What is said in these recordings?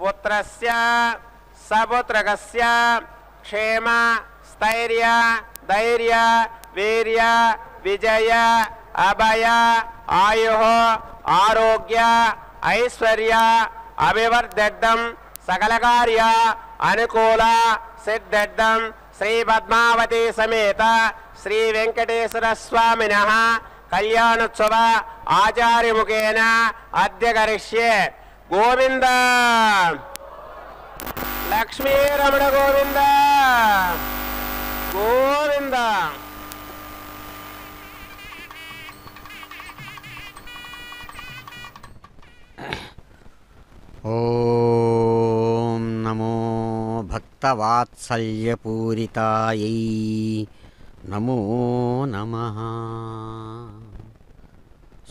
పుత్రస్య సపుత్రకస్య క్షేమ స్థైర్య ధైర్య వీర్య విజయ అభయ ఆయు ఆరోగ్య ఐశ్వర్య అభివర్ధం సకల కార్య అనుకూల సిద్ధం శ్రీ పద్మావతి సమేత శ్రీ వెంకటేశ్వర స్వామినః కళ్యాణోత్సవ ఆచార్యముఖేన అద్య కరిష్యే. గోవింద లక్ష్మీరమణ గోవింద గోవింద. ఓం నమో భక్తవాత్సల్యపూరితాయై నమో నమః.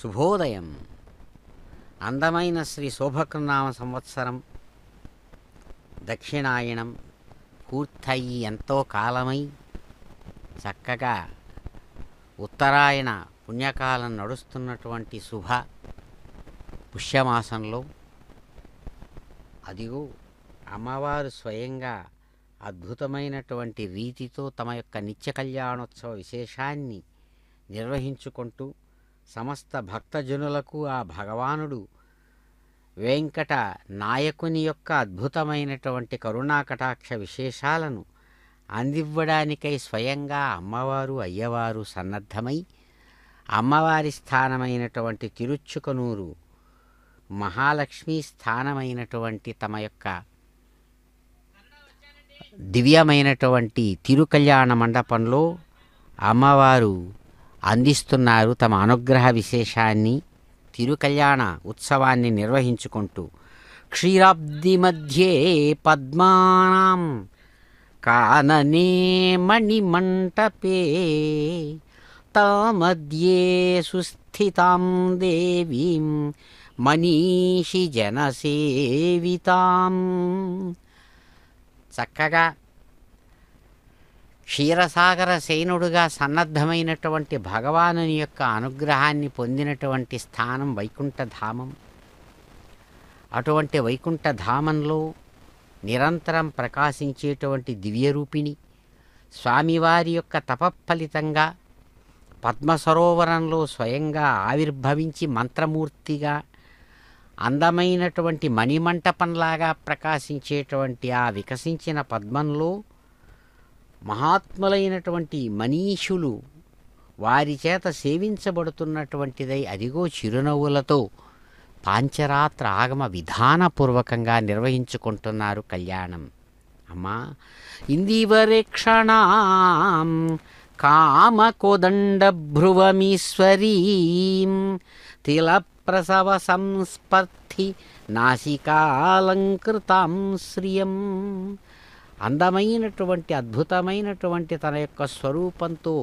శుభోదయం. అందమైన శ్రీ శోభకృనామ సంవత్సరం దక్షిణాయనం పూర్తయి ఎంతో కాలమై చక్కగా ఉత్తరాయణ పుణ్యకాలం నడుస్తున్నటువంటి శుభ పుష్యమాసంలో అదిగో అమ్మవారు స్వయంగా అద్భుతమైనటువంటి రీతితో తమ యొక్క నిత్య కళ్యాణోత్సవ విశేషాన్ని నిర్వహించుకుంటూ సమస్త భక్తజనులకు ఆ భగవానుడు వెంకట నాయకుని యొక్క అద్భుతమైనటువంటి కరుణాకటాక్ష విశేషాలను అందివ్వడానికై స్వయంగా అమ్మవారు అయ్యవారు సన్నద్ధమై అమ్మవారి స్థానమైనటువంటి తిరుచుకనూరు మహాలక్ష్మి స్థానమైనటువంటి తమ యొక్క దివ్యమైనటువంటి తిరుకళ్యాణ మండపంలో అమ్మవారు అందిస్తున్నారు తమ అనుగ్రహ విశేషాన్ని. తిరుకళ్యాణ ఉత్సవాన్ని నిర్వహించుకుంటూ క్షీరాబ్ది మధ్యే పద్మానాం కాననే మణిమంటపే తామధ్యే సుస్థితాం దేవీం మనీషి జనసేవితాం. చక్కగా క్షీరసాగర శయనుడుగా సన్నద్ధమైనటువంటి భగవానుని యొక్క అనుగ్రహాన్ని పొందినటువంటి స్థానం వైకుంఠధామం. అటువంటి వైకుంఠధామంలో నిరంతరం ప్రకాశించేటువంటి దివ్యరూపిణి స్వామివారి యొక్క తపఫలితంగా పద్మసరోవరంలో స్వయంగా ఆవిర్భవించి మంత్రమూర్తిగా అందమైనటువంటి మణిమంటపంలాగా ప్రకాశించేటువంటి ఆ వికసించిన పద్మంలో మహాత్ములైనటువంటి మనీషులు వారి చేత సేవించబడుతున్నటువంటిదై అదిగో చిరునవ్వులతో పాంచరాత్ర ఆగమ విధానపూర్వకంగా నిర్వహించుకుంటున్నారు కళ్యాణం. అమ్మా ఇందివరేక్షణాం కామకోదండభ్రువమీశ్వరీం తిలప్రసవ సంస్పర్ధి నాసికాలంకృతాం శ్రియం. అందమైనటువంటి అద్భుతమైనటువంటి తన యొక్క స్వరూపంతో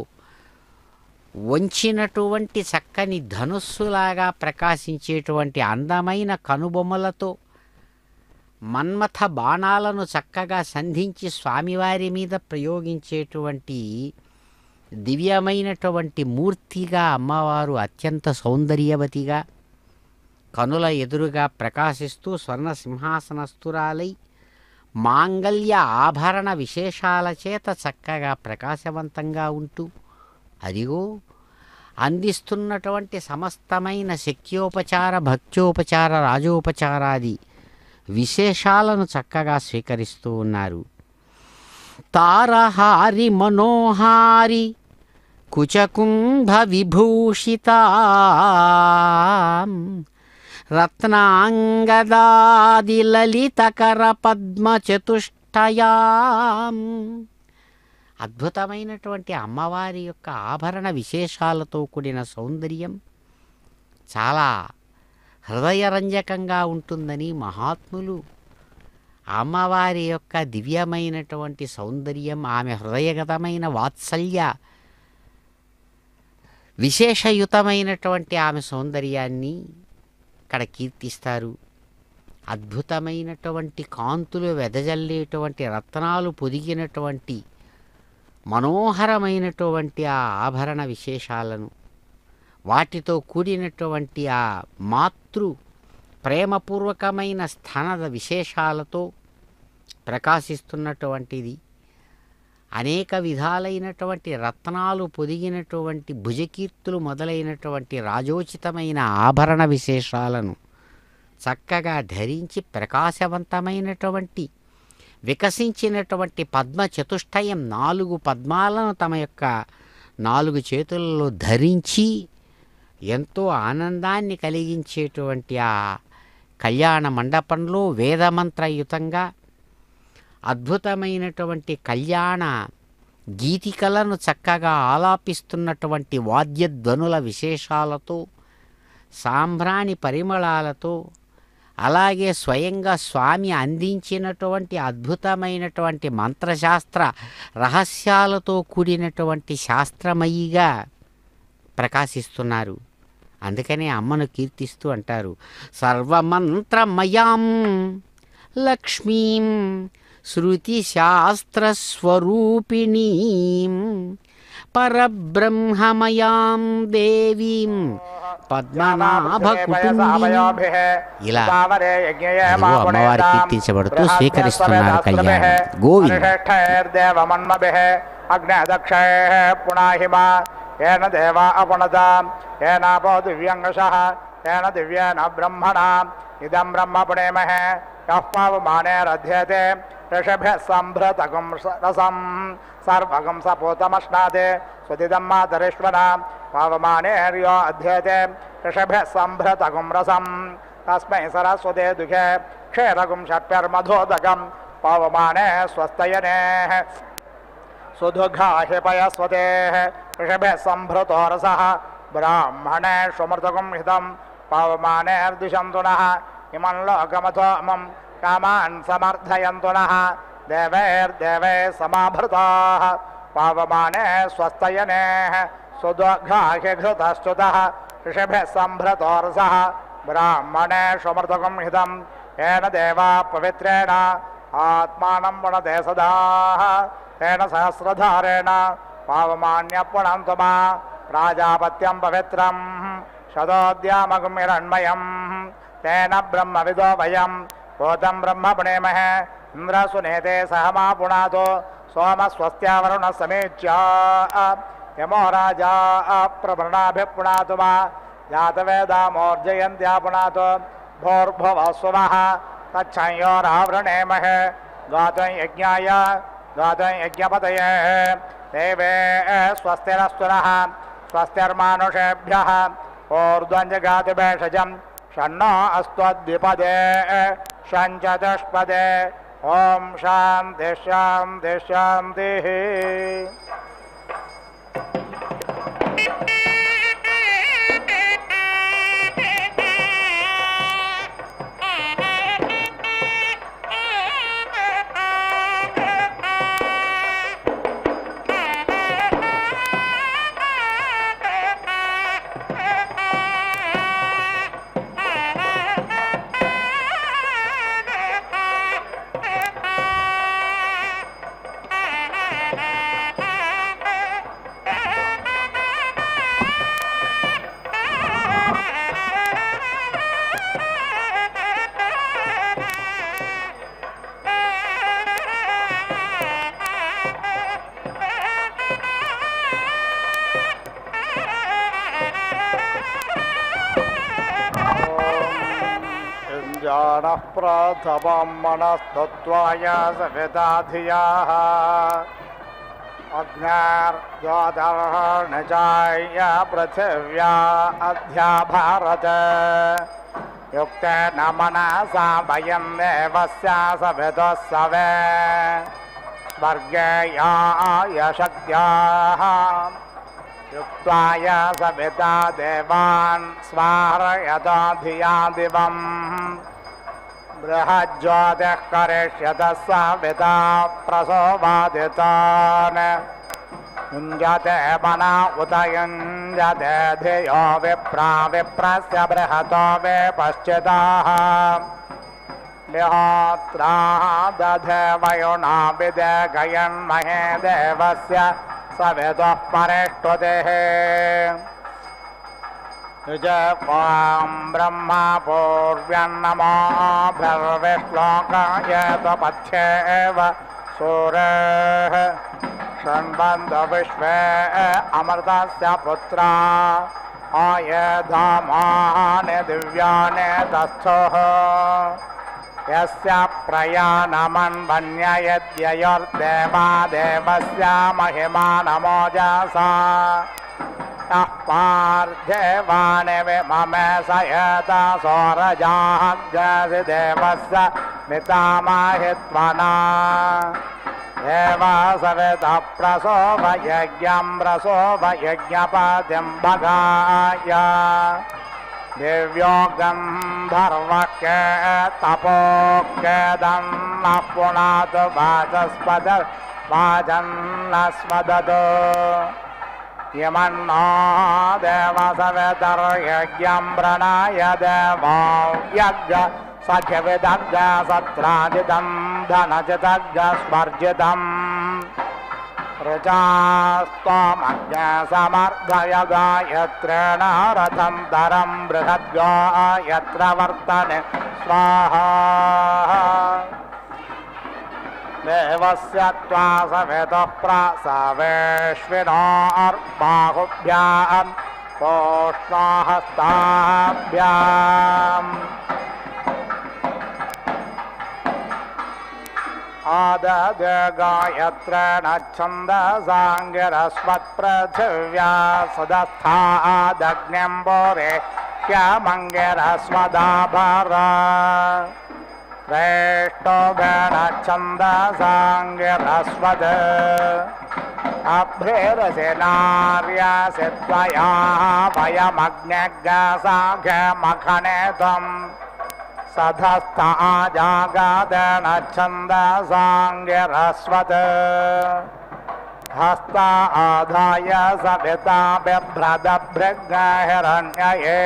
వంచినటువంటి చక్కని ధనుస్సులాగా ప్రకాశించేటువంటి అందమైన కనుబొమ్మలతో మన్మథ బాణాలను చక్కగా సంధించి స్వామివారి మీద ప్రయోగించేటువంటి దివ్యమైనటువంటి మూర్తిగా అమ్మవారు అత్యంత సౌందర్యవతిగా కనుల ఎదురుగా ప్రకాశిస్తూ స్వర్ణ సింహాసనస్థురాలై మాంగళ్య ఆభరణ విశేషాల చేత చక్కగా ప్రకాశవంతంగా ఉంటూ అదిగో అందిస్తున్నటువంటి సమస్తమైన శక్యోపచార భక్త్యోపచార రాజోపచారాది విశేషాలను చక్కగా స్వీకరిస్తూ ఉన్నారు. తారహారి మనోహారి కుచకుంభ విభూషిత రత్నాంగదాది లలితకర పద్మచతుష్టయాం. అద్భుతమైనటువంటి అమ్మవారి యొక్క ఆభరణ విశేషాలతో కూడిన సౌందర్యం చాలా హృదయరంజకంగా ఉంటుందని మహాత్ములు అమ్మవారి యొక్క దివ్యమైనటువంటి సౌందర్యం ఆమె హృదయగతమైన వాత్సల్య విశేషయుతమైనటువంటి ఆమె సౌందర్యాన్ని ఇక్కడ కీర్తిస్తారు. అద్భుతమైనటువంటి కాంతులు వెదజల్లేటువంటి రత్నాలు పొదిగినటువంటి మనోహరమైనటువంటి ఆ ఆభరణ విశేషాలను వాటితో కూడినటువంటి ఆ మాతృ ప్రేమపూర్వకమైన స్థానద విశేషాలతో ప్రకాశిస్తున్నటువంటిది. అనేక విధాలైనటువంటి రత్నాలు పొదిగినటువంటి భుజకీర్తులు మొదలైనటువంటి రాజోచితమైన ఆభరణ విశేషాలను చక్కగా ధరించి ప్రకాశవంతమైనటువంటి వికసించినటువంటి పద్మ చతుష్టయం 4 పద్మాలను తమ యొక్క 4 చేతులలో ధరించి ఎంతో ఆనందాన్ని కలిగించేటువంటి ఆ కళ్యాణ మండపంలో వేదమంత్రయుతంగా అద్భుతమైనటువంటి కళ్యాణ గీతికలను చక్కగా ఆలాపిస్తున్నటువంటి వాద్యధ్వనుల విశేషాలతో, సాంబ్రాణి పరిమళాలతో, అలాగే స్వయంగా స్వామి అందించినటువంటి అద్భుతమైనటువంటి మంత్రశాస్త్ర రహస్యాలతో కూడినటువంటి శాస్త్రమయిగా ప్రకాశిస్తున్నారు. అందుకనే అమ్మను కీర్తిస్తూ అంటారు, సర్వమంత్రమయాం లక్ష్మీం శృతిశాస్త్రస్వరూపిణీం పరబ్రహ్మమయాం దేవీం పద్మనాభకుటుంబినీం. ఇలా అమ్మవారు కీర్తించబడుతూ స్వీకరిస్తున్నారు కళ్యాణం. గోవింద येन देवा अपनतां येनापो दिव्यङ्गशः येन दिव्येन ब्रह्मणा इदं ब्रह्म पुणेमहे यः पावमानेरध्यते ऋषभ्यः सम्भृतगं रसं सर्वगं सपूतमश्नाते स्वदिदं मातरिष्वना पावमानेर्यो अध्यते ऋषभ्यः सम्भृतगं रसं तस्मै सरस्वते दुःखे क्षीरगं षट्यर्मधोदकं पावमाने स्वस्तयने सुदुघाहिपयस्वते ऋषभे सम्भृतो रसः ब्राह्मणे स्वमृतकं हितं पावमानेर्दिशन्तु नः इमं लोकमथो मम कामान् समर्थयन्तु नः देवैर्देवै समाभृताः पावमाने स्वस्तयने सुदुघाहिघृतश्च्युतः ऋषभे सम्भृतो रसः ब्राह्मणे स्वमृतकं हितं येन देवा पवित्रेण आत्मानं पुनते सदा तेन सहस्रधारेण पावमान्यपुणन्तु मा प्राजापत्यं पवित्रं शतोद्यामगं हिरण्मयं तेन ब्रह्मविदो वयं भूतं ब्रह्म पुणेमहे इन्द्रसुनेते सह मा पुनातो सोमस्वस्त्यावरुणः समेच्य यमो राजा प्रभृणाभिः मा जातवेदामोर्जयन्त्या पुनातो भोर्भुवः स्वः तच्छयोरावृणेमहे गातुं यज्ञाय गातुं यज्ञपतये देवे स्वस्तिरस्तु नः स्वस्तिर्मानुषेभ्यः ऊर्ध्वं जगाति भेषजं षण्णो अस्त्वद्विपदे षञ्चतुष्पदे ॐ शान्तिः शान्तिः शान्तिः। जानः प्रथमं मनस्तत्त्वाय सविता धियाः अग्न्यार्द्वादर्निचाय पृथिव्या अध्या भारत युक्तेन मनसा वयं देवस्य सवितुः सवे स्वर्गेयाय शक्त्याः युक्त्वाय सविता देवान् स्वारयतो धिया दिवम् बृहज्योतिः करिष्यतः सविता प्रसोवादितान् युञ्जते मना उत युञ्जते धियो विप्रा विप्रस्य बृहतो विपश्चिताः निहोत्राः दधे वयुना विदेकयन्महे देवस्य सवितुः परिष्टुतिः युजपां ब्रह्मा पूर्व्यन्नमोऽभिर्विश्लोकाय त्वपथ्येव सूरेः शृण्वन्तो विश्वे अमृतस्य पुत्रा आयधामानि दिव्यानि तस्थुः यस्य प्रयाणमन्वन्ययद्ययोर्देवा देवस्य महिमानमोजसा यः पार्थिवानि विममे स यत सौरजाग्रसि देवस्य मितामहित्वना एव सवितः प्रसोभयज्ञं प्रसोभयज्ञपतिं भगाय दिव्यो गन्धर्वके तपोकेदं न पुनातु वाचस्पदर्वाचन्नस्मदतु यमन्नो देवसवितर्यज्ञं प्रणय देवो यज्ञ सख्यविदग्ग सत्राजितं धनजितग्ग स्पर्जितम् ऋचास्त्वमज्ञसमर्धय गायत्रेण रथं तरं बृहद्गायत्र वर्तने स्वाहा देवस्य त्वा सवितः प्रसवेश्विनोर्बाहुभ्यां पोष्णाहस्ताभ्याम् आददे गायत्रेण छन्दसाङ्गिरस्वत्पृथिव्या सदस्थादग्न्यम्बोरे ह्यमङ्गिरस्वदाभरा श्रेष्ठोभेण छन्दसाङ्गिरस्वत् अभ्रेरसि नार्यसि त्वया वयमग्न्यग्साघमखने त्वम् सधस्था जागादेन छन्दसाङ्गिरस्वत् हस्ता आधाय सविता बिभ्रदभृग्हिरण्यये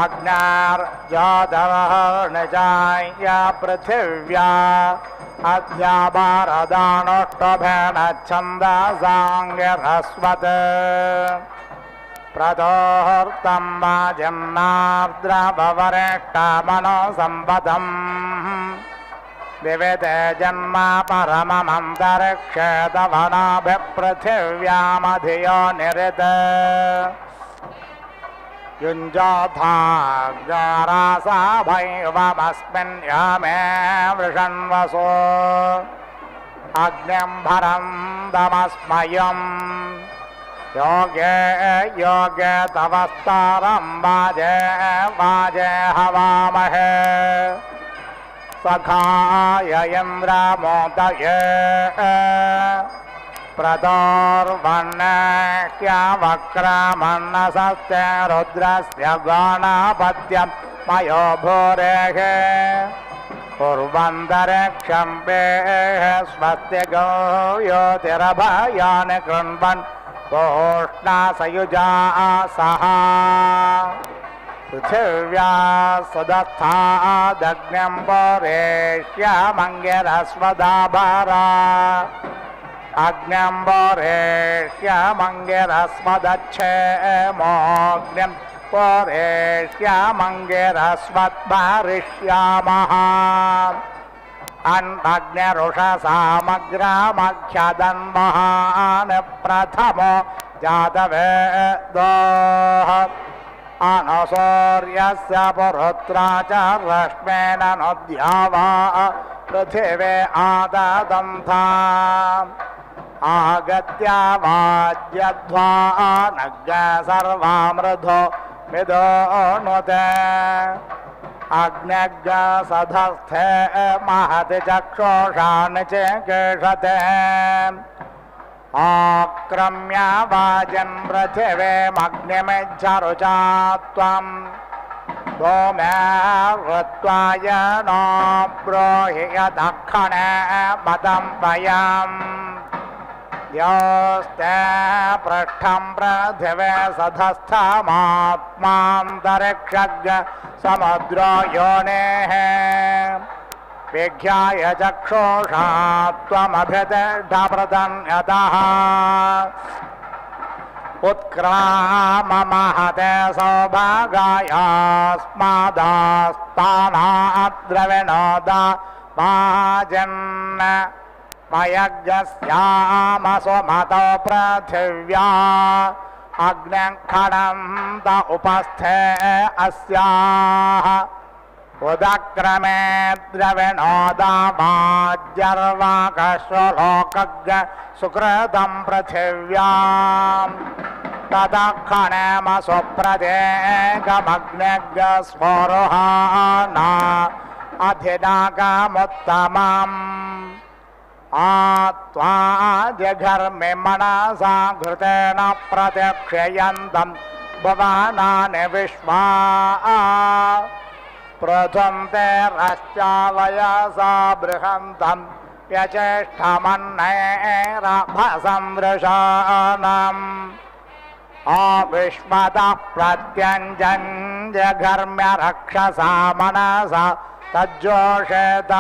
अग्न्यार्जातवर्णिजाय पृथिव्या अध्याभारदानुष्टभेन छन्दसाङ्गिरस्वत् प्रदोहर्तं वाजन्नार्द्रवरेष्टामनोसम्पदम् विविधे जन्म परममन्तरिक्षेतवनाभिपृथिव्यामधियो निरित युञ्जोथाग्रासा भैवमस्मिन् यामे वृषन्वसो अग्निं भरं दमस्मयम् योगे योगे तवस्तारं वाजे वाजे हवामहे सखाय इन्द्रमोदये प्रदोर्वण्क्यावक्रमन्नसस्य रुद्रस्य गणपत्यं मयो भूरेः कुर्वन्तरिक्षं वेः स्वस्तिगो योतिरभयानि कृण्वन् पोष्णासयुजा सह पृथिव्या सदस्थादग्न्यं पोरेष्यमङ्गिरस्वदाभरा अग्न्यं पोरेष्यमङ्गिरस्वदच्छेमोऽग्निं पोरेष्यमङ्गिरस्वद्भरिष्यामः अन्नग्निरुषसामग्रामख्यदन्महान् प्रथमो जातवेदोः अनसूर्यस्य पुरुत्रा च रश्मेन नद्यावा पृथिवे आददन्था आगत्य वाज्यध्वा नग् सर्वामृधो विदोनुते अग्न्यग् सधस्थे महति चक्षुषान् चिकीर्षते आक्रम्य वाजन् पृथिवीमग्निमिच्छरुचा त्वं भूम्यावृत्वाय नो ब्रूहि यदक्षणे मदं वयम् योस्ते पृष्ठं पृथिवे सधस्थमात्मान्तरिक्षज्ञ समुद्रो योनेः विज्ञाय चक्षुषा त्वमभितिष्ठप्रतन्यतः उत्क्राम महते सौभागायास्मादास्तानाद्रविणोदा महाजन् मयज्ञस्यामसुमतो पृथिव्या अग्निखणन्त उपस्थे अस्याः उदक्रमे द्रविणोदामाज्यर्वाकश्वलोकज्ञ सुकृतं पृथिव्याम् तदक्षणमसुप्रदेगमग्निज्ञस्फोरुहाना अधिनागमुत्तमम् आत्वा जघर्मि मनसा घृतेन प्रत्यक्षयन्तं भुवनानि विश्वा प्रथन्ते रश्चावयसा बृहन्तं यचेष्टमन्नैरभसं वृषाणम् आविश्वतः प्रत्यञ्जन्यघर्म्य रक्षसा मनसा तज्जोषेत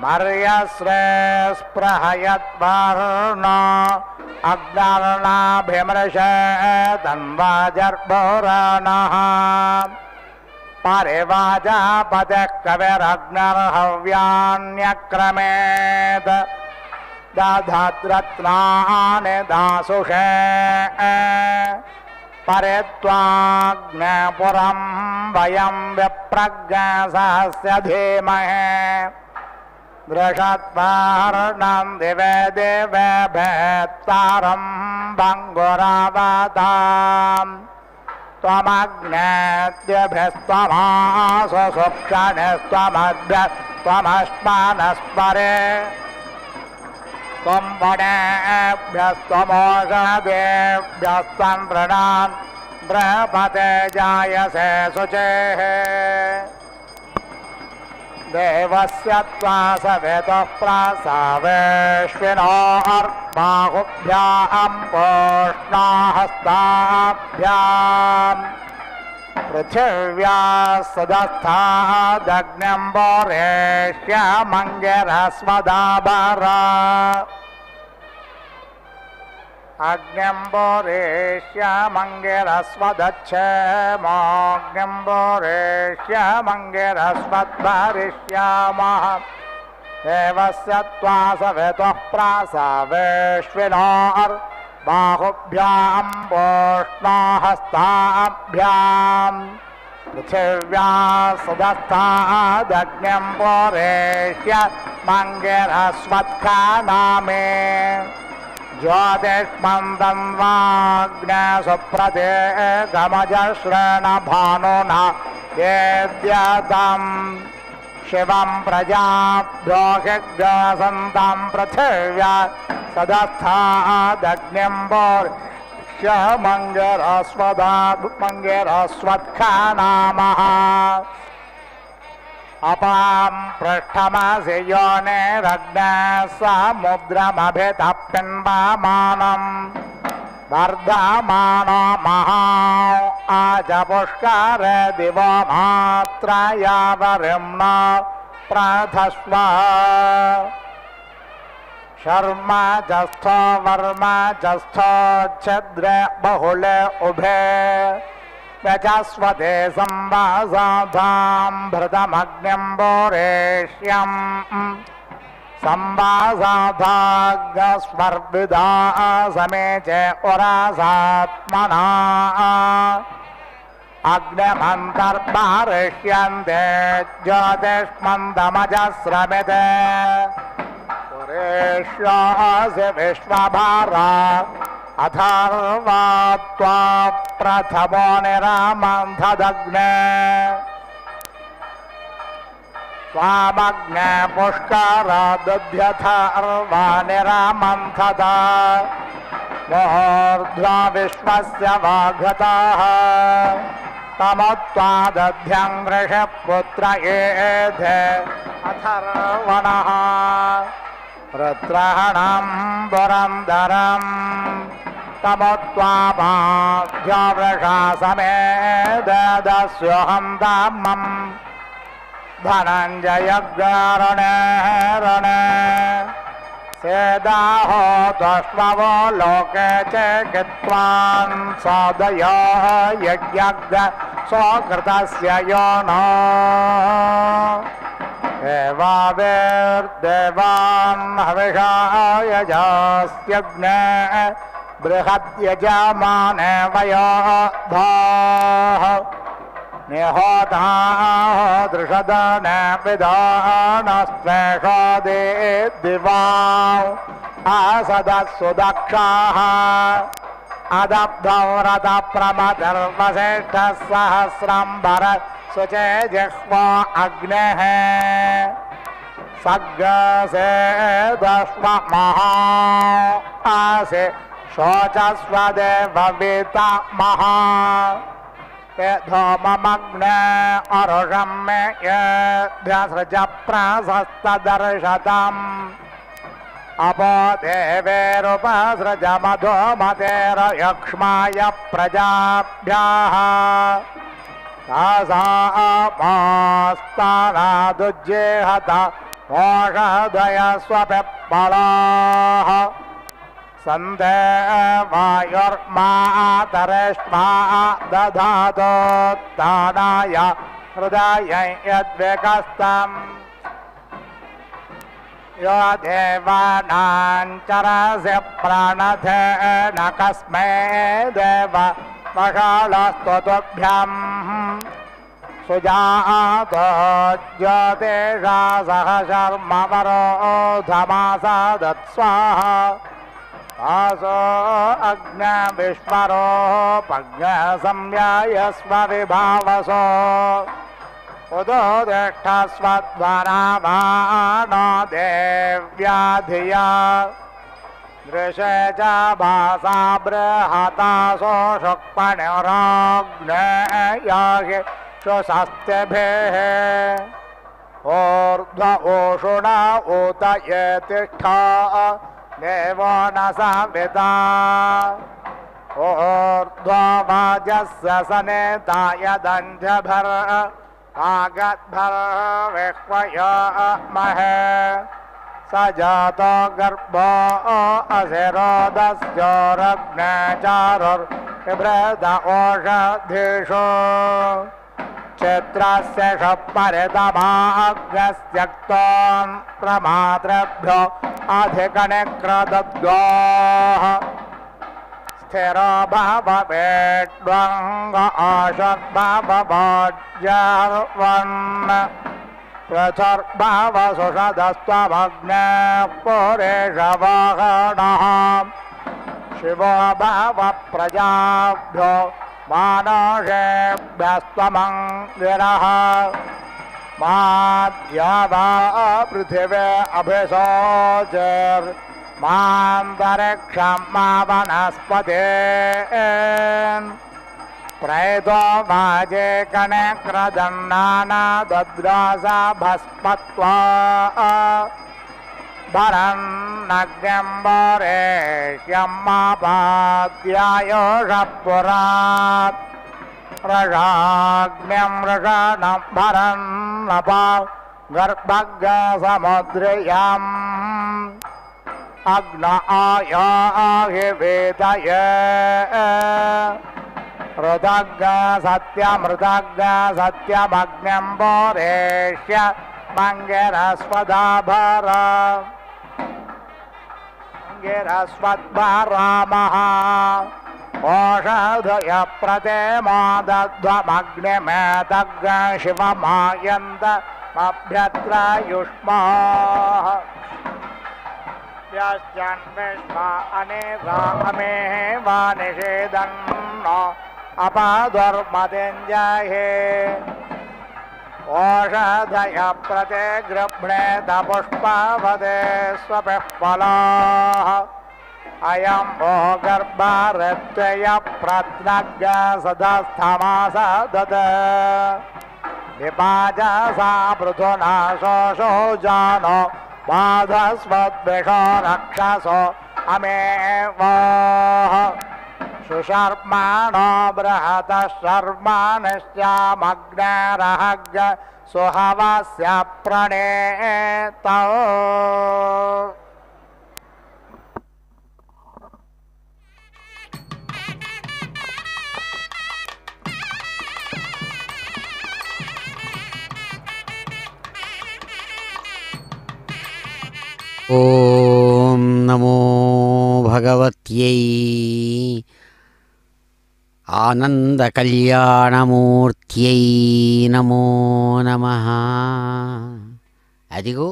मर्यस्रे स्पृहयद्वर्ण अग्नर्णाभिमृशे तन्वाजर्भुरणः परिवाजापतिः कविरग्निर्हव्यान्यक्रमेत् दधद्रत्नानि दासुषे परित्वाग्निपुरं वयं विप्रज्ञसहस्य धीमहे दृषद्वर्णं दिवे दिवे भेत्तारं भङ्गुरावताम् त्वमग्नेत्यभिस्त्वमासु सुक्षणस्त्वमद्भ्यस्त्वमश्मानस्परे त्वं वनेभ्यस्त्वमोषधेभ्यस्त्वं वृणान् बृहपते जायसे शुचेः देवस्य त्वा सवितुः प्रसवेश्विनोर्बाहुभ्यां पोष्णाहस्ताभ्याम् पृथिव्या सदस्थादग्न्यम्बोरेष्यमङ्गिरस्वदाभरा अग्न्यम्बोरेष्यमङ्गिरस्वदच्छेमोऽग्न्यम्बोरेष्यमङ्गिरस्वद्भरिष्यामः देवस्य त्वा सवितुः प्रसवेश्विनोर्बाहुभ्यां पोष्णाहस्ताभ्याम् पृथिव्या सदस्थादग्न्यम्बोरेष्यमङ्गिरस्वत्खानामे ज्योतिष्मन्दं वाग्नसुप्रदेगमजश्रेणभानुना वेद्यतं शिवं प्रजाभ्यो हिग्रसन्तं पृथिव्या सदस्थादग्न्यम्बोर्ष्यमङ्गिरस्वत्खानामः अपां पृष्ठमसि योनिरग्नः समुद्रमभितः पिन्वमानम् वर्धमानो महा आजपुष्कर दिवो मात्रयावरिम्न प्रथस्व शर्मजस्थो वर्मजस्थो छिद्रे बहुले उभे व्यचस्वते संवासाधां भृतमग्न्यम्बोरेष्यम् संवासाधाग्स्वर्विदा समेचे उरासात्मना अग्निमन्तर्बारिष्यन्ते ज्योतिष्मन्दमजस्रमिते पुरेष्यासि विश्वभारा अथर्वा त्वा प्रथमो निरामन्थदग्ने स्वामग्ने पुष्करादध्यथर्वा निरामन्थद मोर्ध्वा विश्वस्य वाघताः तमोत्वादध्यं वृषपुत्र एधे अथर्वणः रुद्रहणं पुरन्दरम् तमोत्वाभाव्यवृषा समेदस्योऽहं धामम् धनञ्जयग्रणे रणे सेदाहो त्वष्मवो लोके चिकित्वान् सादयो यज्ञ स्वकृतस्य यो नो एवावेर्देवान् हविषा यजास्यग्ने बृहद्यजमाने वयोधाः निहोता दृषदने विधानस्त्वेषादे दिवा असदस्सु दक्षाः अदब्धौ रथप्रमदर्वसिष्ठः सहस्रम्बर सुचे जिह्वा अग्नेः सग्गसे दश्ममहा आसे शोचस्वदेवविता महा धूममग्ने अरुषं मे येभ्यसृज प्रशस्तदर्शतम् अपो देवेरुपसृज मधुमतेर्यक्ष्माय प्रजाभ्यः तासामास्तानादुज्जेहत मोषधय स्वपिप्पलाः सन्देवायुर्मातरेष्मा दधातोत्थानाय हृदय यद्विकस्तम् यो देवानाञ्चरस्य प्रणथेन कस्मै देव वषालस्तुभ्यम् सुजातो ज्योतिषा सह शर्मवरोधमासदत्स्वाहा आसो अग्ने विश्वरोपज्ञ संयायस्व विभावसो उदोदिष्ठस्वध्वरामानो देव्या धिया दृशे च भासा बृहतासो शुक्पणिराग्नेयाहि सुशस्त्यभिः ऊर्ध्व ओषुण ऊतये तिष्ठा देवो न सविता ऊर्ध्ववाजस्य सनेताय दञ्जभर आगद्भर्विह्वयामहे स जातो गर्भो असिरोदस्योरग्ने चारुर्बिभ्रद ओषधीषु चित्रस्य शपरितमाग्रस्त्यक्तोन् प्रमातृभ्यो अधिकनिक्रदद्गोः स्थिरो भवेड्वङ्ग आशद्भवभोज्यर्वन् पृथुर्भवसुषदस्त्वमग्ने पुरेशवाहनः शिवो भव प्रजाभ्यो मानसेभ्यस्त्वमङ्गिरः माद्यावा पृथिवे अभिशोचिर्मान्तरिक्षं मा वनस्पतीन् प्रैतो वाजे कणक्रदन्नाना दद्रासा भस्मत्वा भरन्नग्न्यम्बरेष्यं मापाद्यायोषः पुरात् रजाग्न्यं रजानं भरन्नपा गर्भगसमुद्रयम् अग्न आयाहि वेदये ऋतग् सत्यमग्न्यम्बोरेष्य मङ्गिरस्वदाभर मङ्गिरस्वद्भरामः ओषधय प्रतेमादध्वमग्निमेतग् शिवमायन्तमभ्यत्रायुष्माः यश्चन्विश्वा अनेकामेः वा निषेदन्नो अपादुर्मतिञ्जहे ओषधय प्रते गृह्णेत पुष्पावते स्वपिप्पलाः अयं वो गर्भऋत्वय प्रत्नग् सदस्थमासदत् विपाजसा पृथुना शोषो जानो बाधस्वद्विषो रक्षसो अमेवः सुशर्माणो बृहतः शर्माणश्चामग्नेरहग् सुहवस्य प्रणेतौ ఓం నమో భగవత్యై ఆనంద కళ్యాణమూర్త్యై నమో నమః. అదిగో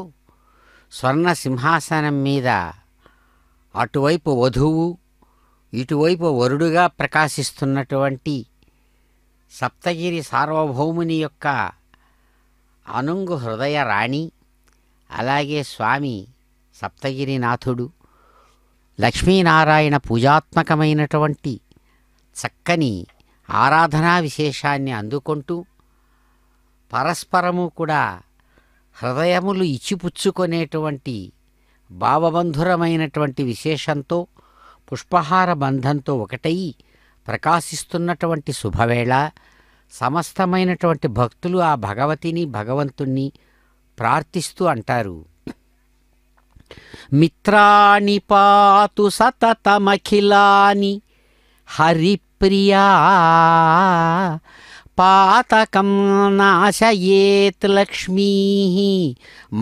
స్వర్ణ సింహాసనం మీద అటువైపు వధువు ఇటువైపు వరుడుగా ప్రకాశిస్తున్నటువంటి సప్తగిరి సార్వభౌముని యొక్క అనుంగు హృదయ రాణి, అలాగే స్వామి సప్తగిరినాథుడు లక్ష్మీనారాయణ పూజాత్మకమైనటువంటి చక్కని ఆరాధనా విశేషాన్ని అందుకుంటూ పరస్పరము కూడా హృదయములు ఇచ్చిపుచ్చుకొనేటువంటి భావబంధురమైనటువంటి విశేషంతో పుష్పహార బంధంతో ఒకటై ప్రకాశిస్తున్నటువంటి శుభవేళ సమస్తమైనటువంటి భక్తులు ఆ భగవతిని భగవంతుణ్ణి ప్రార్థిస్తూ అంటారు, మిత్రాణి పాతు సతతమఖిలాని హరిప్రియా పాతకం నాశయేత్ లక్ష్మీ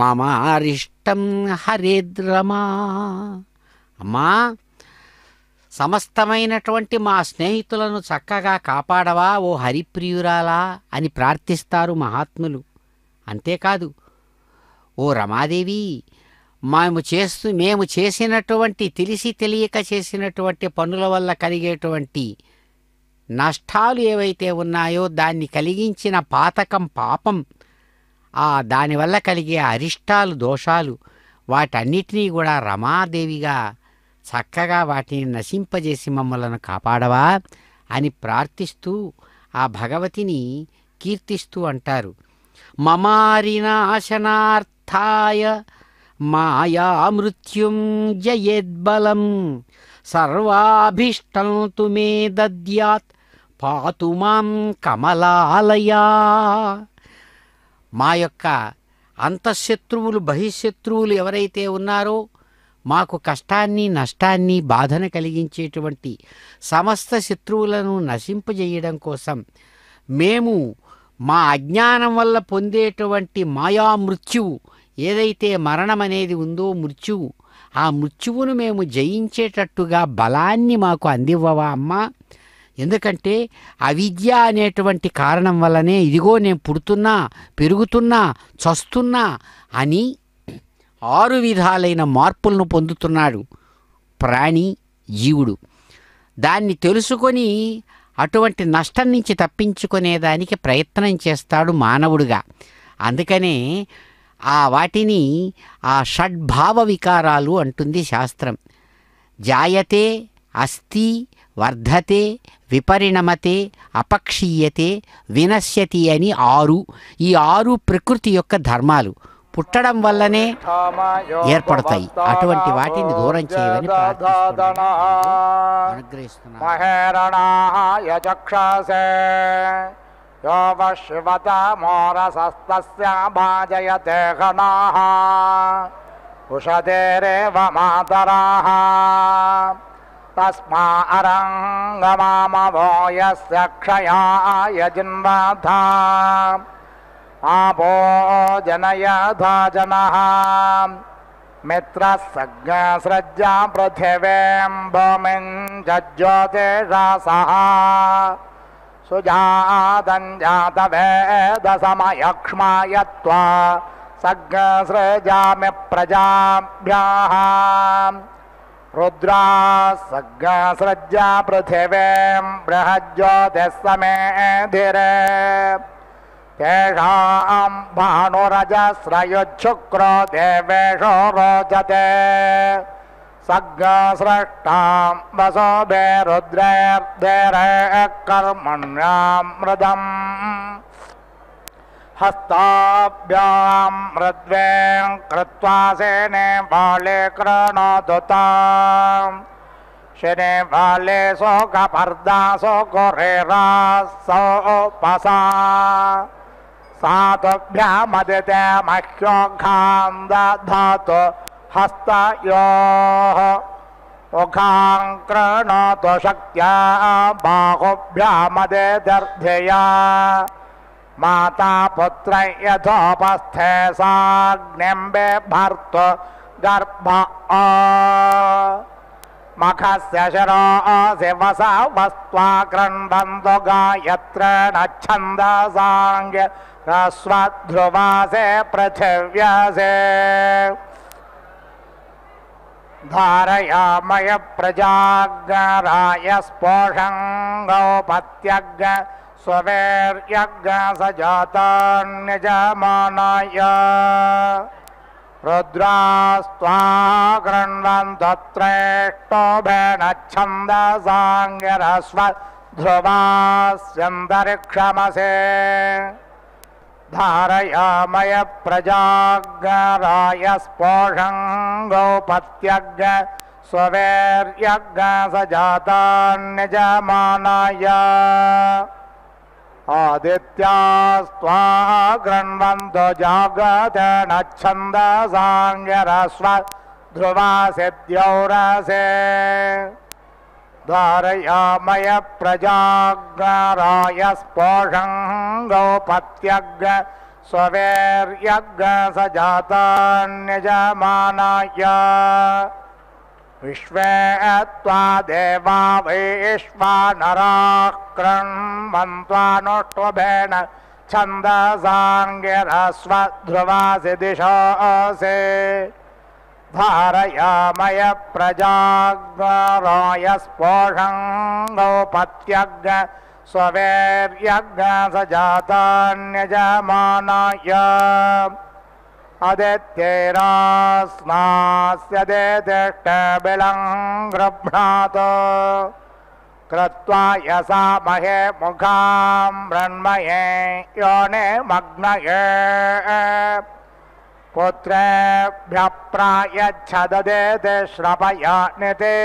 మమారిష్టం హరేద్రమా. అమ్మా, సమస్తమైనటువంటి మా స్నేహితులను చక్కగా కాపాడవా ఓ హరిప్రియురాలా అని ప్రార్థిస్తారు మహాత్ములు. అంతేకాదు, ఓ రమాదేవి, మేము చేసినటువంటి తెలిసి తెలియక చేసినటువంటి పనుల వల్ల కలిగేటువంటి నష్టాలు ఏవైతే ఉన్నాయో దాన్ని కలిగించిన పాతకం పాపం, దానివల్ల కలిగే అరిష్టాలు దోషాలు వాటన్నిటినీ కూడా రమాదేవిగా చక్కగా వాటిని నశింపజేసి మమ్మలను కాపాడవా అని ప్రార్థిస్తూ ఆ భగవతిని కీర్తిస్తూ అంటారు, మమారినాశనార్థాయ మాయా మృత్యుం జయేద్బలం సర్వాభీష్టం తు మే దద్యాత్ పాతు మాం కమలాలయా. మా యొక్క అంతఃశత్రువులు బహిశత్రువులు ఎవరైతే ఉన్నారో మాకు కష్టాన్ని నష్టాన్ని బాధను కలిగించేటువంటి సమస్త శత్రువులను నశింపజేయడం కోసం మేము మా అజ్ఞానం వల్ల పొందేటువంటి మాయా మృత్యువు ఏదైతే మరణం అనేది ఉందో మృత్యువు, ఆ మృత్యువును మేము జయించేటట్టుగా బలాన్ని మాకు అందివ్వవా అమ్మా. ఎందుకంటే అవిద్య అనేటువంటి కారణం వల్లనే ఇదిగో నేను పుడుతున్నా పెరుగుతున్నా చస్తున్నా అని 6 విధాలైన మార్పులను పొందుతున్నాడు ప్రాణి జీవుడు. దాన్ని తెలుసుకొని అటువంటి నష్టం నుంచి తప్పించుకునేదానికి ప్రయత్నం చేస్తాడు మానవుడుగా. అందుకనే వాటిని షడ్భావ వికారాలు అంటుంది శాస్త్రం. జాయతే, అస్తి, వర్ధతే, విపరిణమతే, అపక్షీయతే, వినశ్యతి అని 6. ఈ 6 ప్రకృతి యొక్క ధర్మాలు పుట్టడం వల్లనే ఏర్పడతాయి. అటువంటి వాటిని దూరం చేయమని తస్మా అరంగమామవో యస్య క్షయాయ జిన్వాధా ఆపో జనయథా జనః మిత్రస్సజ్ఞసృజ్య పృథివీం భూమిం జజ్యోతిషాసః సుజాతం జాతవేదసమయక్ష్మాయత్వా సజ్ఞసృజామి ప్రజాభ్యః రుద్రా సజ్ఞసృజ్య పృథివీం బృహజ్యోతిస్సమేధిరే తేషాం భానురజస్రయుచ్చుక్రో దేవేషో రోచతే సజ్ఞస్రష్టాం వసోభే రుద్రైర్ధేరే కర్మణ్యామృతం హస్తాభ్యాం మృద్వేం కృత్వా సేనే బాళే క్రణోతు తాం శనే బాళే శోకపర్దా శోకరేరా సోపసా సాతుభ్యామదితే మహ్యోఘాం దధాతు హస్తయోః ముఖాం క్రణోతు శక్త్యా బాహుభ్యామదిదర్ధయా మాతా పుత్ర యథోపస్థే సాగ్నిం బిభర్తు गर्भ मखस्य शिरोऽसि वसा वस्त्वा कृण्वन्तो गायत्रेण छन्दसाङ्ग्य ह्रस्वध्रुवासे पृथिव्यासे धारयामय प्रजाग्राय स्पोषं गौपत्यग् स्ववेर्यग् सजातान्यजमानाय रुद्रास्त्वा कृण्वन्तत्रेष्टोभेन छन्दसाङ्ग्यरस्वध्रुवास्यन्तरिक्षमसे धारयामय प्रजाग्राय स्पोषं गौपत्यग् स्ववेर्यग् सजातान्यजमानाय आदित्यास्त्वा कृण्वन्तो जागतेन छन्दसाङ्ग्यरस्वध्रुवासिद्यौरसे धारयामय प्रजाग्राय स्पोषं गौपत्यग् स्ववेर्यग् सजातान्यजमानाय विश्वे त्वा देवा वैश्वानराः कृण्वन्त्वानुष्टुभेन छन्दसाङ्ग्यरस्वध्रुवासि दिशोऽसि धारयामय प्रजाग्राय स्पोषं गौपत्यग् स्ववेर्यग् सजातान्यजमानाय आदित्यैरास्नास्यदेतिष्ठबिलं गृह्णातु कृत्वा यसा महे मुखां मृण्मये योनिमग्नये पुत्रेभ्यः प्रायच्छददेति श्रपयानिते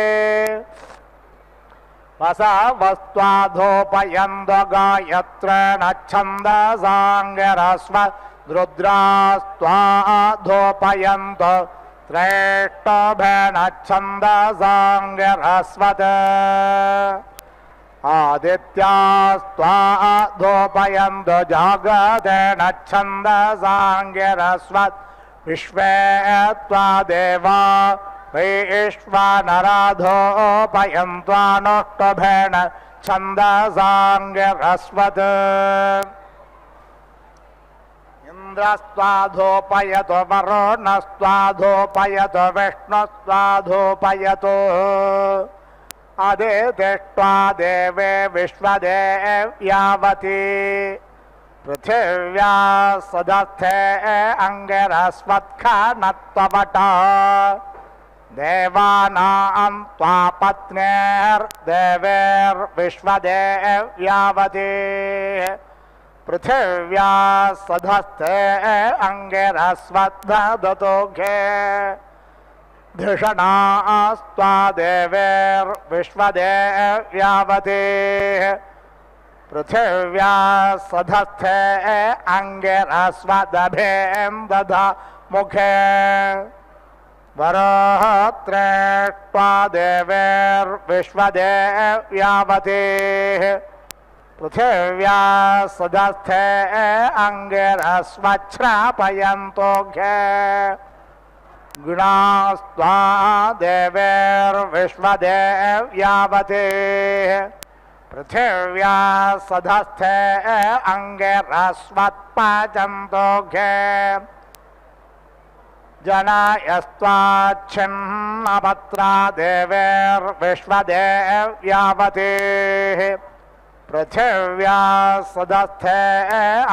वसावस्त्वाधोपयन्तो गायत्रेण छन्दसाङ्ग्यरस्वद्रुद्रास्त्वाधोपयन्तो त्रेष्टोभेन छन्दसाङ्ग्यरस्वत् आदित्यास्त्वाधोपयन्तो जागतेन छन्दसाङ्ग्यरस्वत् विश्वे त्वा देवा वैश्वानराधोपयन्त्वानुष्टुभेन छन्दसाङ्ग्यरस्वत् इन्द्रस्त्वाधोपयतो वरुणस्त्वाधोपयतो विष्णुस्त्वाधोपयतो अदितिष्ट्वा देवे विश्वदेव्यावती पृथिव्या सदस्थे अङ्गिरस्वत्खानत्ववटा देवानां त्वा पत्न्यैर्देवेर्विश्वदेव्यावती पृथिव्या सधस्थे अङ्गिरस्वद्दतोघे धिषणास्त्वा देवेर्विश्वदेव्यावती पृथिव्या सधस्थे अङ्गिरस्वदभेन्दधा मुखे वरोत्रेष्ट्वा देवेर्विश्वदेव्यावती पृथिव्या सदस्थे अङ्गिरस्वच्छ्रापयन्तोघे गुणास्त्वा देवेर्विश्वदेव्यावती पृथिव्या सधस्थे अङ्गिरस्वत्पचन्तोघे जनायस्त्वाच्छिन्नपत्रा देवेर्विश्वदेव्यावती पृथिव्या सदस्थे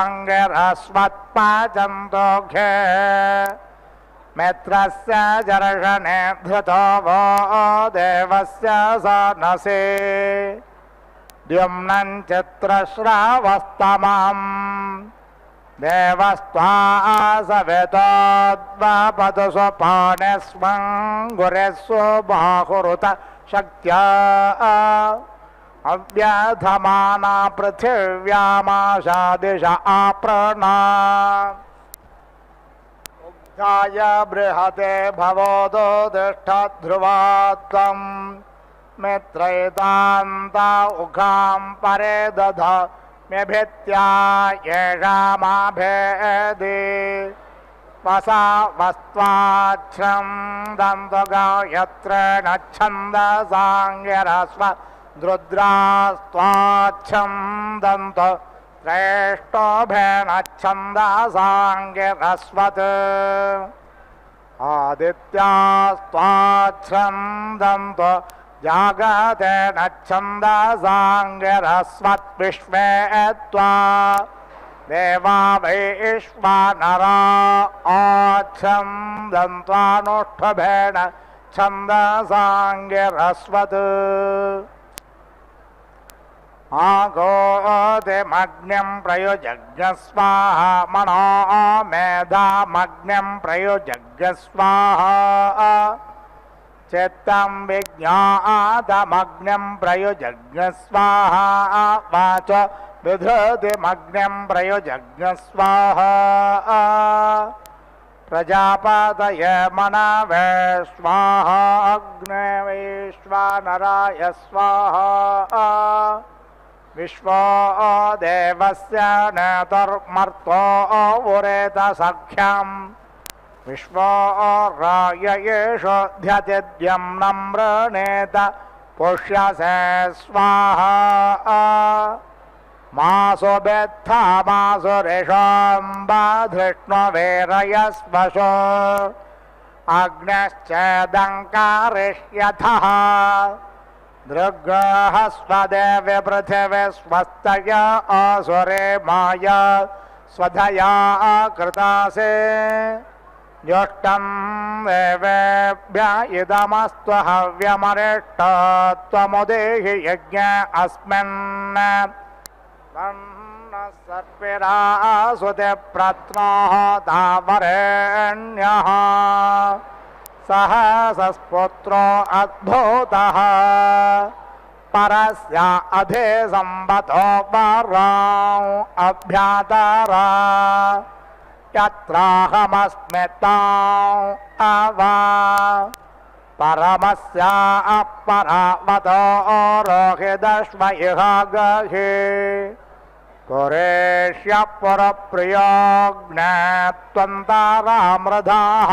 अङ्गिरस्वत्पचन्तोघे मित्रस्य जर्षणे धृतो वो देवस्य सनसे द्युम्नं चित्रश्रावस्तमम् देवस्त्वा सवितोद्वपतु स्वपाणिस्वं गुरेस्व बाहुरुत शक्त्या अव्यधमाना पृथिव्यामाशादिश आपृणा उग्धाय बृहते भवोदो तिष्ठध्रुवात्वं मित्रैतान्ता उखां परे दध मेभित्या येषामाभेदे स्वसा वस्त्वाच्छन्दन्तो गायत्र नच्छन्दसाङ्गिरस्व रुद्रास्त्वाच्छन्दन्तो श्रेष्ठोभेनच्छन्दसाङ्गिरस्वत् आदित्यास्त्वाच्छन्दन्तो जागतेन छन्दसाङ्गिरस्वत् विश्वे त्वा देवा वैश्वानरा आच्छन्दन्त्वानुष्ठभेन छन्दसाङ्गिरस्वत् आगोतिमग्निं प्रयुजज्ञ स्वाहा मनो मेधामग्निं प्रयुजज्ञ स्वाहा चित्तं विज्ञातमग्निं प्रयुजज्ञ स्वाहा वाचो विधृतिमग्निं प्रयुजज्ञ स्वाहा प्रजापतये मनवे स्वाहा अग्ने वैश्वानराय स्वाहा विश्वो देवस्य नेतुर्मर्तो उरेत सख्यम् विश्वो राययेषु ध्यतिद्यं नम्रणेत पुष्यसे स्वाहा मासु बेत्था मासुरिषोऽम्बधृष्णुवेरयस्वशो अग्निश्चेदङ्कारिष्यथः दृग्गहस्वदेवे पृथिवे स्वस्तय असुरे माया स्वधया कृतासे ज्योष्टं देवेभ्य इदमस्तु हव्यमरिष्टत्वमुदेहि यज्ञ अस्मिन् सर्पिरासुते प्रत्नोः तावरेण्यः सहसस्पुत्रो अद्भुतः परस्य अधि संवतो वरां अभ्यातरा यत्राहमस्मितां अवा परमस्य अपरावतो रोहिदश्व इह गहि पुरेष्य पुरप्रियोऽग्ने त्वन्तरामृधाः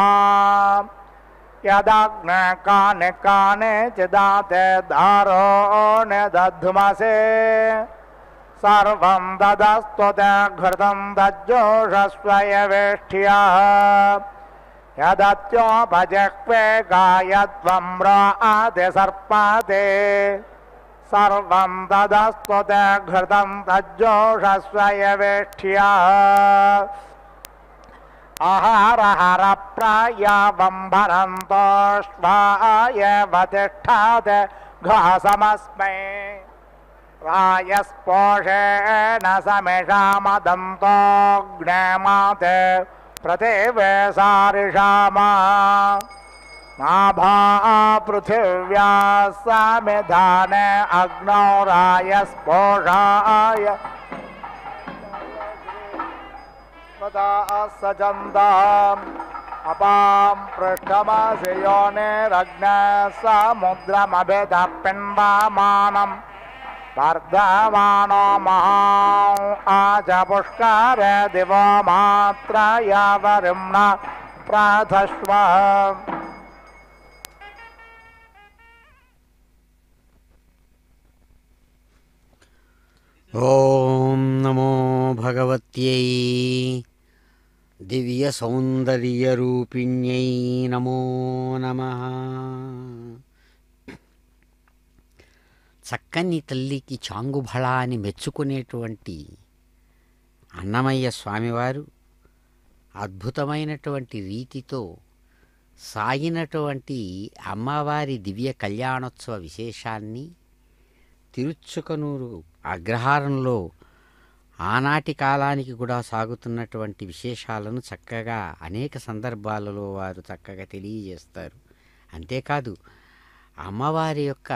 यदग्ने कानि कानि चिदाते दारो निदध्मसे सर्वं ददस्तु ते घृतं दज्जोषस्वयवेष्ट्यः यदत्योपजह्वे गायत्वं राते सर्पाते सर्वं ददस्तु ते घृतं दज्जोषस्वयवेष्ट्यः आहारहर प्रायावंभरन्तो श्वायवतिष्ठात् घासमस्मै रायस्पोषेण समिषामदन्तोऽग्नेमाते प्रतिवे सारिषामा नाभा पृथिव्या समिधाने अग्नौ रायस्पोषाय सचन्दाम् अपां पृष्ठमसि योनिरग्ने समुद्रमभितः पिन्वामानं वर्धमानो महां आज पुष्करे दिवो मात्रयावरिम्ना प्राथस्व ఓం నమో భగవత్యై దివ్య సౌందర్యరూపిణ్యై నమో నమః. చక్కని తల్లికి చాంగుభళ అని మెచ్చుకునేటువంటి అన్నమయ్య స్వామివారు అద్భుతమైనటువంటి రీతితో సాగినటువంటి అమ్మవారి దివ్య కళ్యాణోత్సవ విశేషాన్ని తిరుచుకనూరు అగ్రహారంలో ఆనాటి కాలానికి కూడా సాగుతున్నటువంటి విశేషాలను చక్కగా అనేక సందర్భాలలో వారు చక్కగా తెలియజేస్తారు. అంతేకాదు అమ్మవారి యొక్క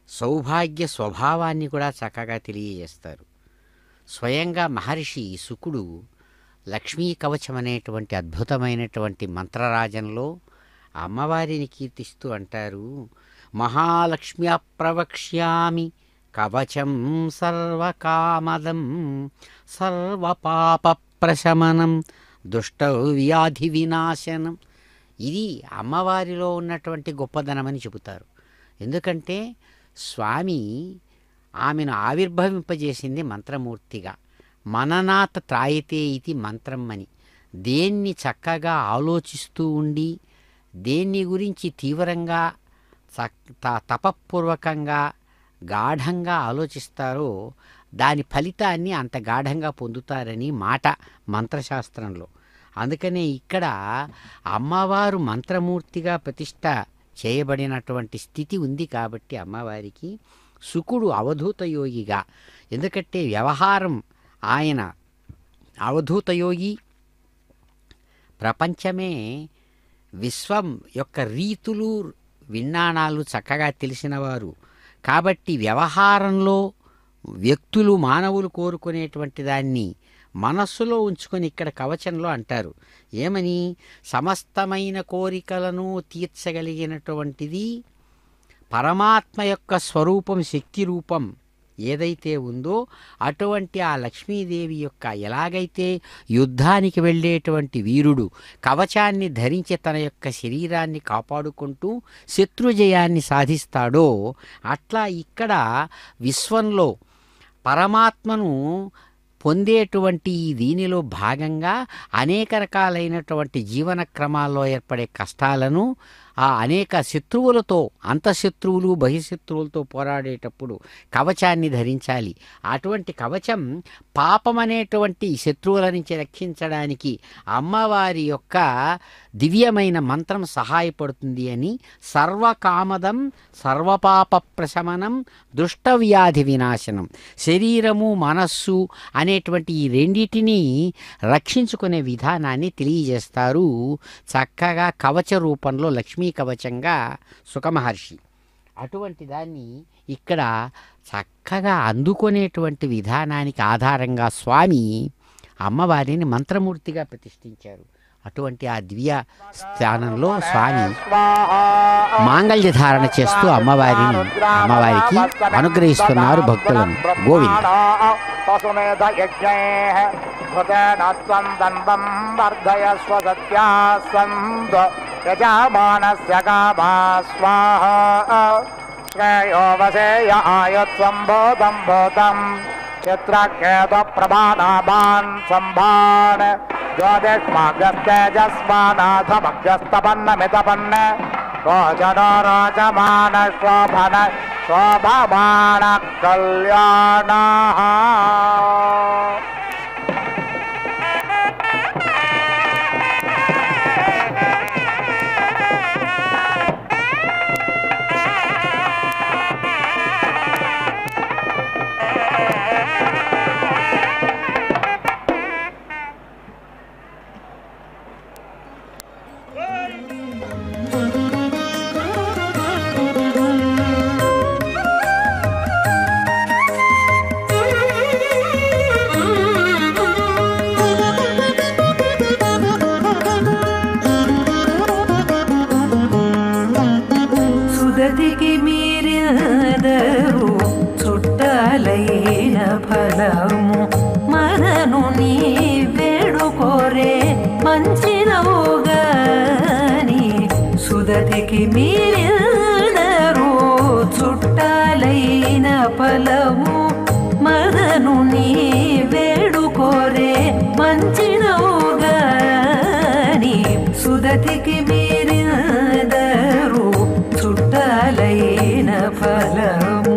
సౌభాగ్య స్వభావాన్ని కూడా చక్కగా తెలియజేస్తారు. స్వయంగా మహర్షి శుకుడు లక్ష్మీ కవచం అనేటువంటి అద్భుతమైనటువంటి మంత్రరాజంలో అమ్మవారిని కీర్తిస్తూ అంటారు, మహాలక్ష్మ్య ప్రవక్ష్యామి కవచం సర్వకామదం సర్వపాప ప్రశమనం దుష్ట వ్యాధి వినాశనం. ఇది అమ్మవారిలో ఉన్నటువంటి గొప్పదనమని చెబుతారు. ఎందుకంటే స్వామి ఆమెను ఆవిర్భవింపజేసింది మంత్రమూర్తిగా. మననాథ త్రాయతే ఇది మంత్రం అని. దేన్ని చక్కగా ఆలోచిస్తూ ఉండి దేన్ని గురించి తీవ్రంగా తపపూర్వకంగా గాఢంగా ఆలోచిస్తారో దాని ఫలితాన్ని అంత గాఢంగా పొందుతారని మాట మంత్రశాస్త్రంలో. అందుకనే ఇక్కడ అమ్మవారు మంత్రమూర్తిగా ప్రతిష్ట చేయబడినటువంటి స్థితి ఉంది. కాబట్టి అమ్మవారికి శుకుడు అవధూత యోగిగా, ఎందుకంటే వ్యవహారం ఆయన అవధూత యోగి, ప్రపంచమే విశ్వం యొక్క రీతులు విజ్ఞానాలు చక్కగా తెలిసినవారు. కాబట్టి వ్యవహారంలో వ్యక్తులు మానవులు కోరుకునేటువంటి దాన్ని మనస్సులో ఉంచుకొని ఇక్కడ కవచంలో అంటారు ఏమని, సమస్తమైన కోరికలను తీర్చగలిగినటువంటిది పరమాత్మ యొక్క స్వరూపం, శక్తి రూపం ఏదైతే ఉందో అటువంటి ఆ లక్ష్మీదేవి యొక్క, ఎలాగైతే యుద్ధానికి వెళ్ళేటువంటి వీరుడు కవచాన్ని ధరించి తన యొక్క శరీరాన్ని కాపాడుకుంటూ శత్రుజయాన్ని సాధిస్తాడో అట్లా ఇక్కడ విశ్వంలో పరమాత్మను పొందేటువంటి దీనిలో భాగంగా అనేక రకాలైనటువంటి జీవన క్రమాల్లో ఏర్పడే కష్టాలను ఆ అనేక శత్రువులతో, అంతఃశత్రువులు బహిశత్రువులతో పోరాడేటప్పుడు కవచాన్ని ధరించాలి. అటువంటి కవచం పాపం అనేటువంటి శత్రువుల నుంచి రక్షించడానికి అమ్మవారి యొక్క దివ్యమైన మంత్రం సహాయపడుతుంది అని, సర్వకామదం సర్వపాప ప్రశమనం దుష్టవ్యాధి వినాశనం, శరీరము మనస్సు అనేటువంటి ఈ రెండిటిని రక్షించుకునే విధానాన్ని తెలియజేస్తారు చక్కగా కవచ రూపంలో లక్ష్మీ కవచంగా సుఖమహర్షి. అటువంటి దాన్ని ఇక్కడ చక్కగా అందుకునేటువంటి విధానానికి ఆధారంగా స్వామి అమ్మవారిని మంత్రమూర్తిగా ప్రతిష్ఠించారు. అటువంటి ఆ దివ్య స్థానంలో స్వామి మాంగళ్య ధారణ చేస్తూ అమ్మవారికి అనుగ్రహిస్తున్నారు భక్తులను. గోవింద చిత్రకేతు ప్రభానామాన్ సంభాన్ జ్యోతిష్మాగస్తేజస్మానాథమగ్రస్తపన్నమితపన్న రోచనో రోచమాన శోభన శోభమాన కళ్యాణ. సుదతికి మీరెదరు చుట్టాలైన ఫలము మనను నీ వేడుకోరే మంచినవుగాని, సుదతికి మీరెదరు చుట్టాలైన ఫలము మనను నీ వేడుకోరే మంచినవుగాని, సుదతికి మీరెదరు చుట్టాలైన ఫలము.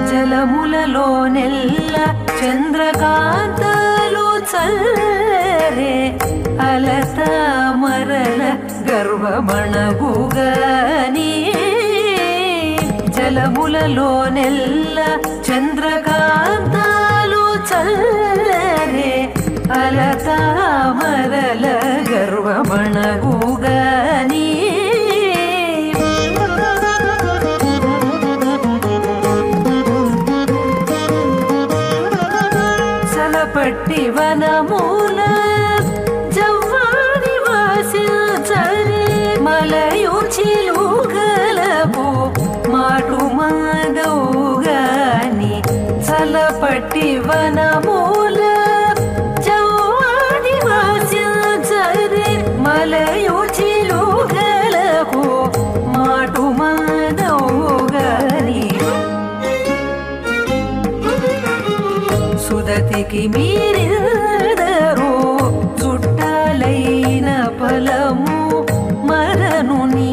జలములలోనెల్ల చంద్రకాంతలు చల్లరే అలత మరల గర్వమణగుగాని, జలములలోనెల్ల చంద్రకాంతలు చల్లరే అలతామరల గర్వమణగుగాని సలపట్టి వనమూల జవ్వాని వాసించరే మలయు చిలుకలకు మాటు మాగౌగాని సలపట్టి వనమూల జవ్వాని వాసించరే మలయు చిలుకలకు మాటు మాగౌగాని సుదతికి మీరెదరో చుట్టాలైన ఫలము మరను నీ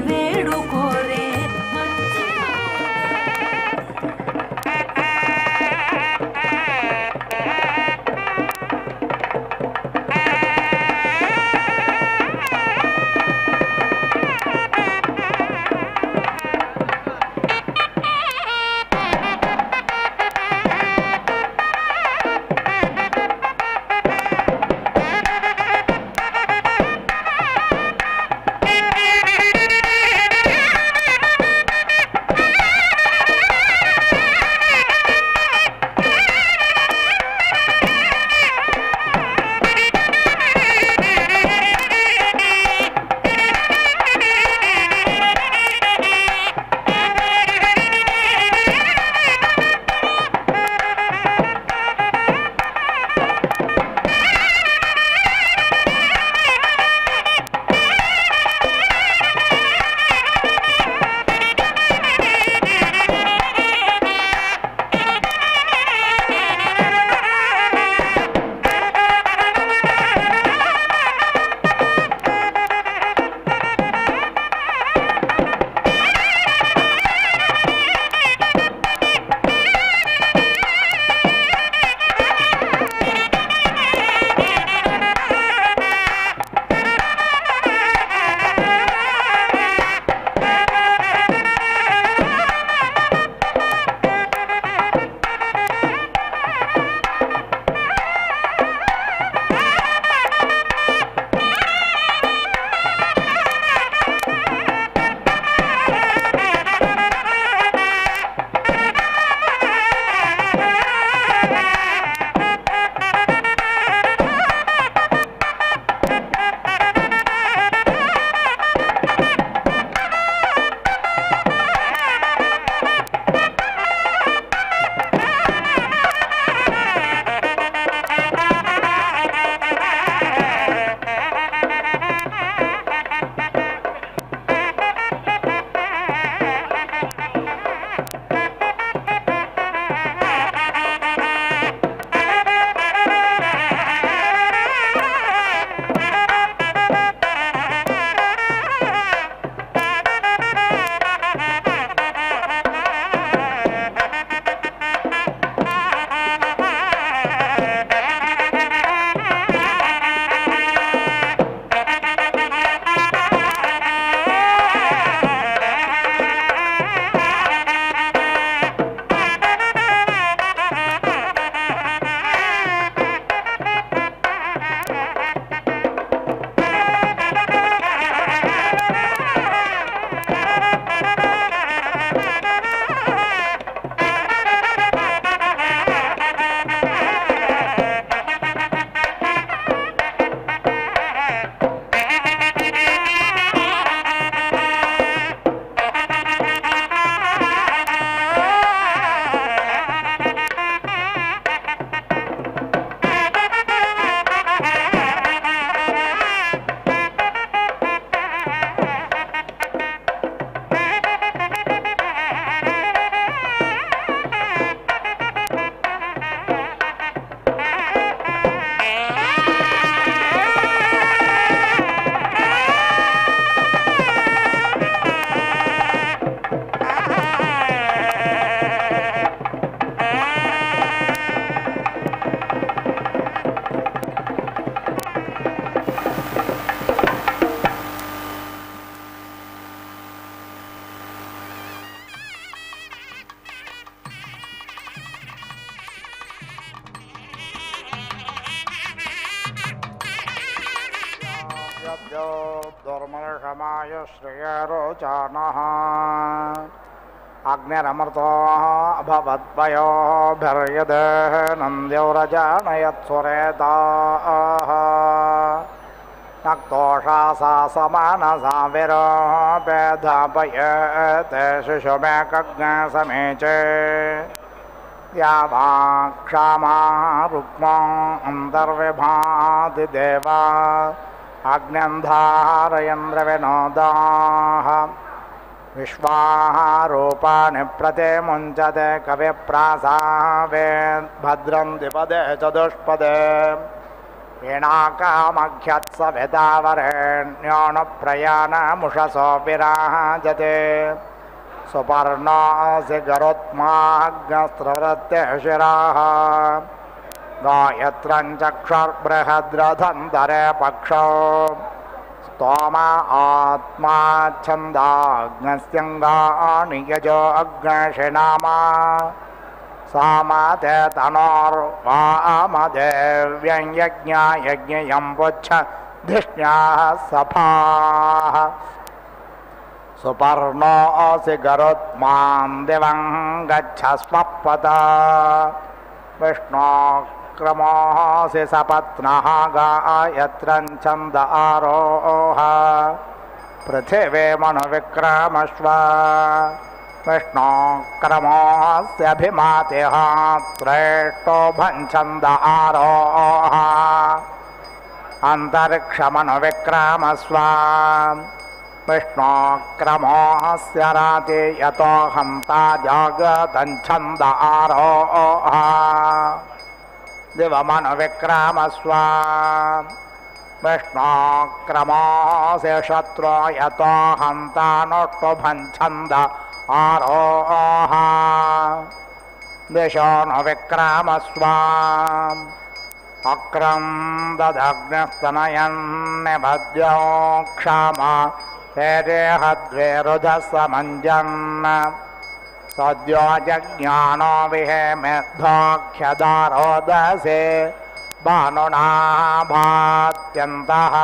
వేడుకోరే सद्यो दुर्मर्षमाय श्रेयरोचानः अग्निरमृतो अभवद्वयोभिर्यदेः नन्द्यौरजानयत्सुरेताः नक्तोषा सा समानसा विरोपेधापयते शिशुमेकज्ञसमीचे यावा क्षामा रुक्मा अन्तर्विभाति देवा अग्न्यन्धारयन्द्रविनोदाः विश्वारूपाणि प्रतिमुञ्चते कविप्रासावेद्भद्रं द्विपदे चतुष्पदे वीणाकामख्यत्सवितावरेण्यो न प्रयाणमुषसो विराजते सुपर्णोऽसि गरुत्माग्नस्रवृत्ते शिराः गायत्रं चक्षुर्बृहद्रथन्तरे पक्षो स्तोमा आत्मा छन्दाग्नस्यङ्गानि यजो अग्नशिनामा सामते तनोर्वामदेव्यं यज्ञा यज्ञयं पुच्छ धिष्ण्याः सफाः सुपर्णोऽसि गरुत्मां दिवं गच्छ स्वपदा विष्णोक्रमोऽसि सपत्नः गायत्रं छन्द आरोह पृथिवी मनुविक्रमस्व विष्णोक्रमोऽस्यभिमातिः त्रेष्टो भञ्छन्द आरोह अन्तरिक्षमनुविक्रमस्व विष्णोक्रमोऽस्य राति यतो हन्ता जागतं छन्द आरोह दिवमनुविक्रमस्व विष्णोक्रमोऽस्य शत्रो यतो हन्ता नोष्टुभञ्छन्द आरोह दिशोऽनुविक्रमस्व अक्रं ददग्नस्तनयन्निभद्यो क्षमा तेरेहद्वेरुधः समञ्जन् सद्यो जज्ञानो विहेमेद्धोऽख्यदारोदसे भानुना भात्यन्तः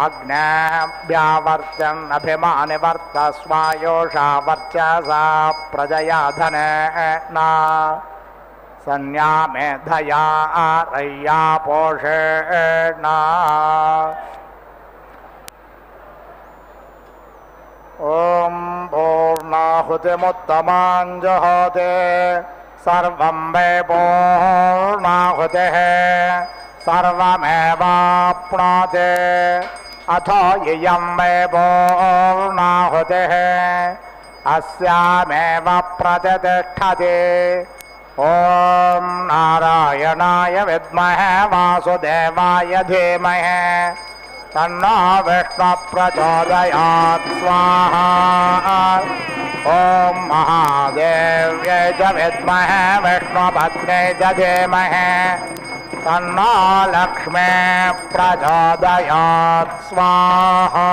अग्नेऽभ्यावर्त्यन्नभिमानिवर्तस्वायोषा वर्चसा प्रजया धनेन सन्यामेधया रय्या पोषेण ॐ पूर्णाहुतिमुत्तमां जहोते सर्वं वै पूर्णाहुतिः सर्वमेवाप्नोति अथो इयं वै पूर्णाहुतिः अस्यामेव प्रतिष्ठति ॐ नारायणाय विद्महे वासुदेवाय धीमहि तन्नो विष्णुः प्रचोदयात् स्वाहा ॐ महादेव्यै च विद्महे विष्णुपत्न्यै च धीमहि तन्नो लक्ष्मीः प्रचोदयात् स्वाहा।